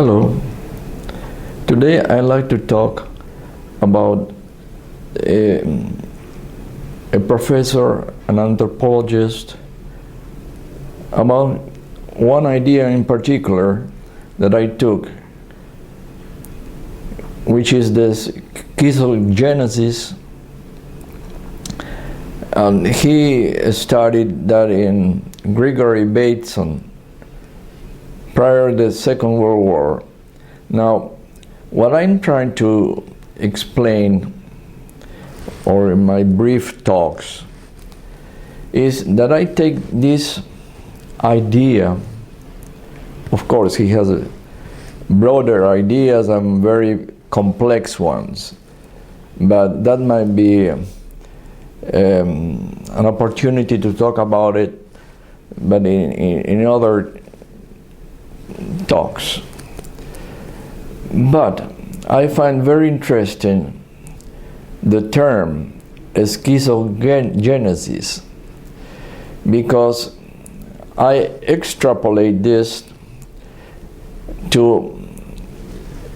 Hello. Today I'd like to talk about a professor, an anthropologist, about one idea in particular that I took, which is this Shizogenesis. And he studied that in Gregory Bateson prior to the Second World War. Now, what I'm trying to explain, or in my brief talks, is that I take this idea. Of course, he has broader ideas and very complex ones, but that might be an opportunity to talk about it, but in other talks. But I find very interesting the term Shizogenesis, because I extrapolate this to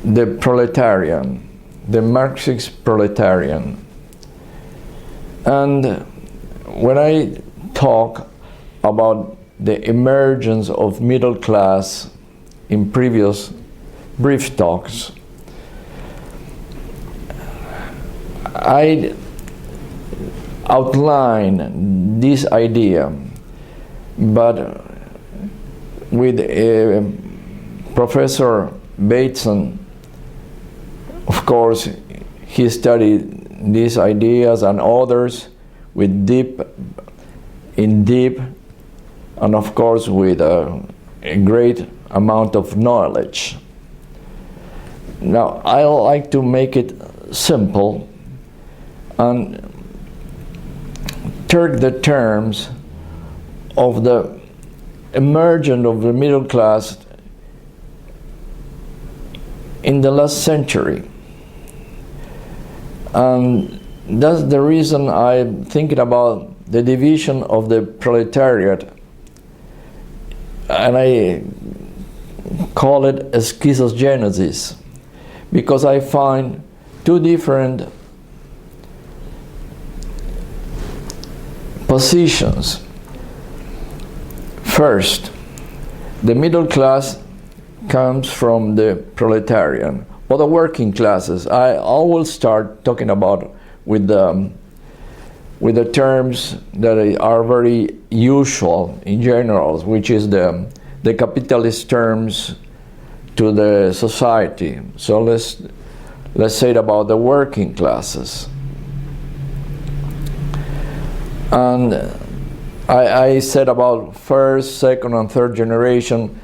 the proletariat, the Marxist proletariat. And when I talk about the emergence of middle class in previous brief talks, I outline this idea, but with Professor Bateson. Of course, he studied these ideas and others with deep, and of course with a great amount of knowledge. Now, I like to make it simple and take the terms of the emergence of the middle class in the last century. And that's the reason I'm thinking about the division of the proletariat, and I call it a Shizogenesis, because I find two different positions. First, the middle class comes from the proletariat, or the working classes. I will start talking about with the terms that are very usual in general, which is the capitalist terms to the society. So let's say it about the working classes. And I said about first, second, and third generation,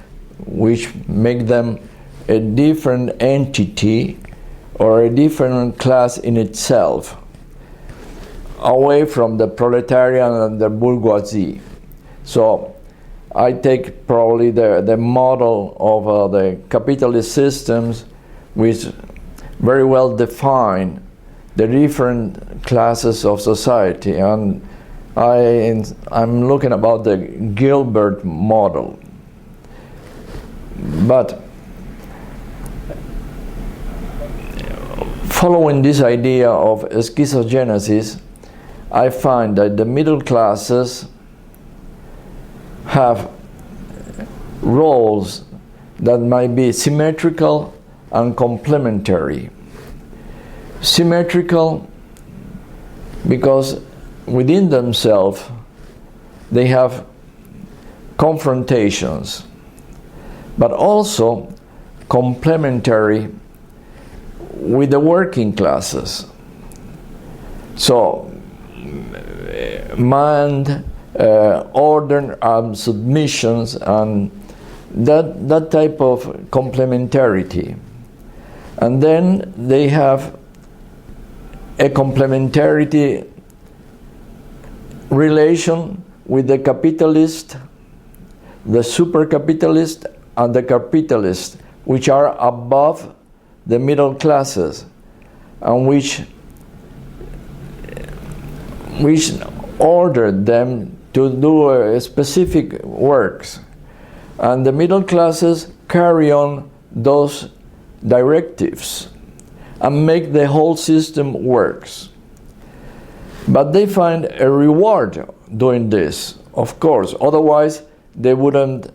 which make them a different entity or a different class in itself, away from the proletariat and the bourgeoisie. So I take probably the model of the capitalist systems, which very well define the different classes of society, and I'm looking about the Gilbert model. But following this idea of Shizogenesis, I find that the middle classes have roles that might be symmetrical and complementary. Symmetrical because within themselves they have confrontations, but also complementary with the working classes. So mind, order and submissions, and that type of complementarity. And then they have a complementarity relation with the capitalist, the super capitalist, and the capitalist, which are above the middle classes, and which ordered them to do specific works. And the middle classes carry on those directives and make the whole system works. But they find a reward doing this, of course, otherwise they wouldn't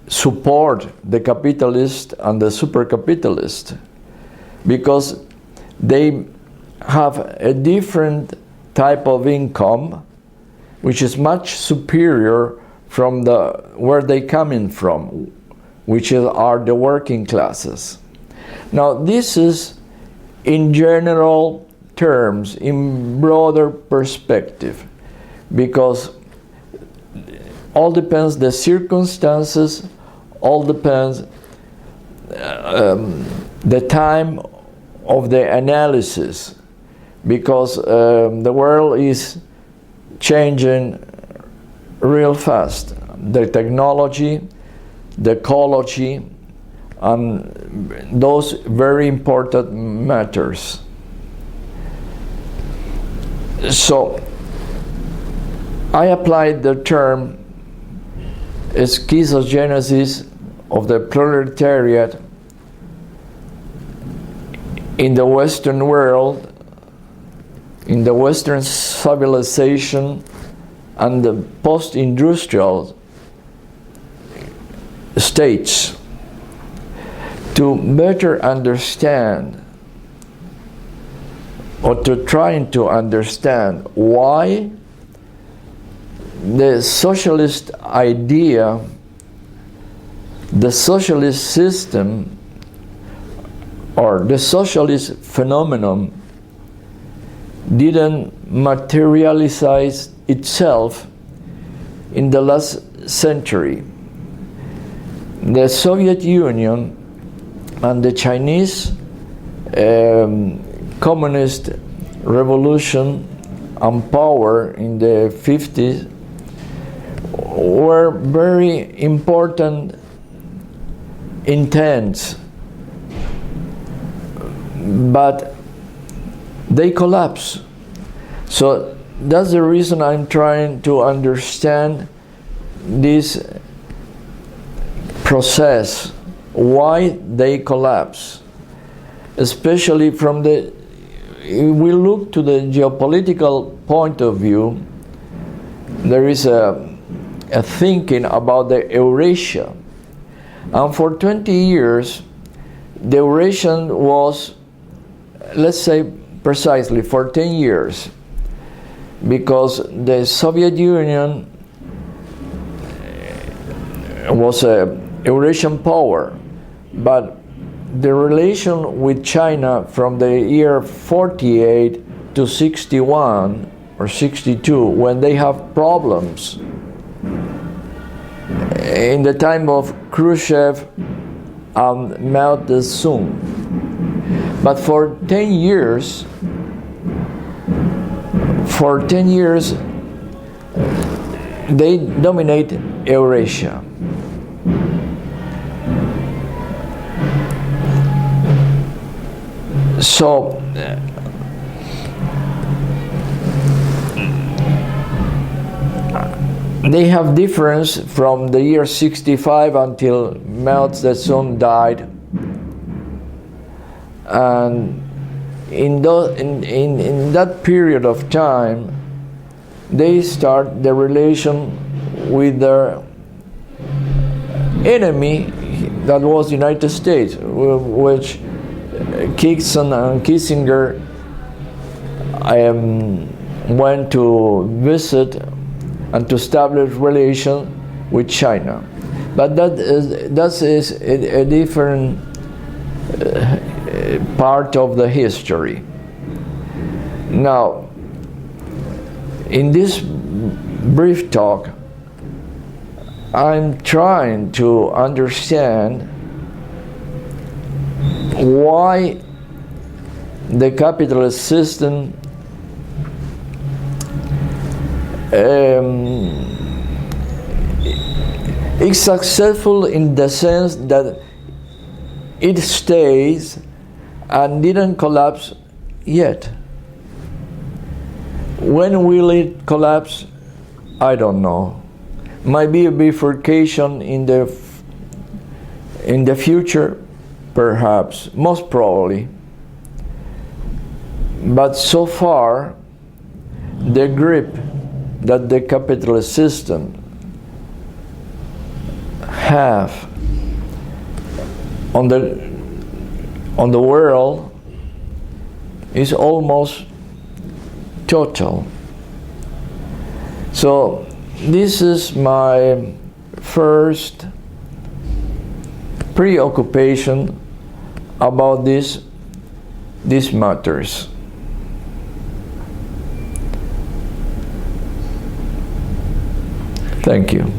support the capitalist and the super capitalist, because they have a different type of income which is much superior from where they coming from, which are the working classes. Now this is in general terms, in broader perspective, because all depends the circumstances, all depends the time of the analysis, because the world is changing real fast. The technology, the ecology, and those very important matters. So I applied the term Shizogenesis of the proletariat in the Western world, in the Western civilization and the post-industrial states, to better understand, or to trying to understand why the socialist idea, the socialist system, or the socialist phenomenon didn't materialize itself in the last century. The Soviet Union and the Chinese communist revolution and power in the 50s were very important, intense, but they collapsed. So that's the reason I'm trying to understand this process, why they collapse, especially from the, if we look to the geopolitical point of view, there is a thinking about the Eurasia. And for 20 years, the Eurasian was, let's say precisely for 10 years, because the Soviet Union was a Eurasian power, but the relation with China from the year 48 to 61 or 62, when they have problems, in the time of Khrushchev and Mao Zedong. But for 10 years, they dominate Eurasia. So they have difference from the year 65 until Mao Zedong died, and in that period of time they start the relation with their enemy, that was the United States, which Nixon and Kissinger went to visit and to establish relations with China. But that is a different part of the history. Now, in this brief talk, I'm trying to understand why the capitalist system is successful in the sense that it stays and didn't collapse yet. When will it collapse? I don't know. Might be a bifurcation in In the future, perhaps, most probably. But so far, the grip that the capitalist system have on the world is almost total. So this is my first preoccupation about these matters. Thank you.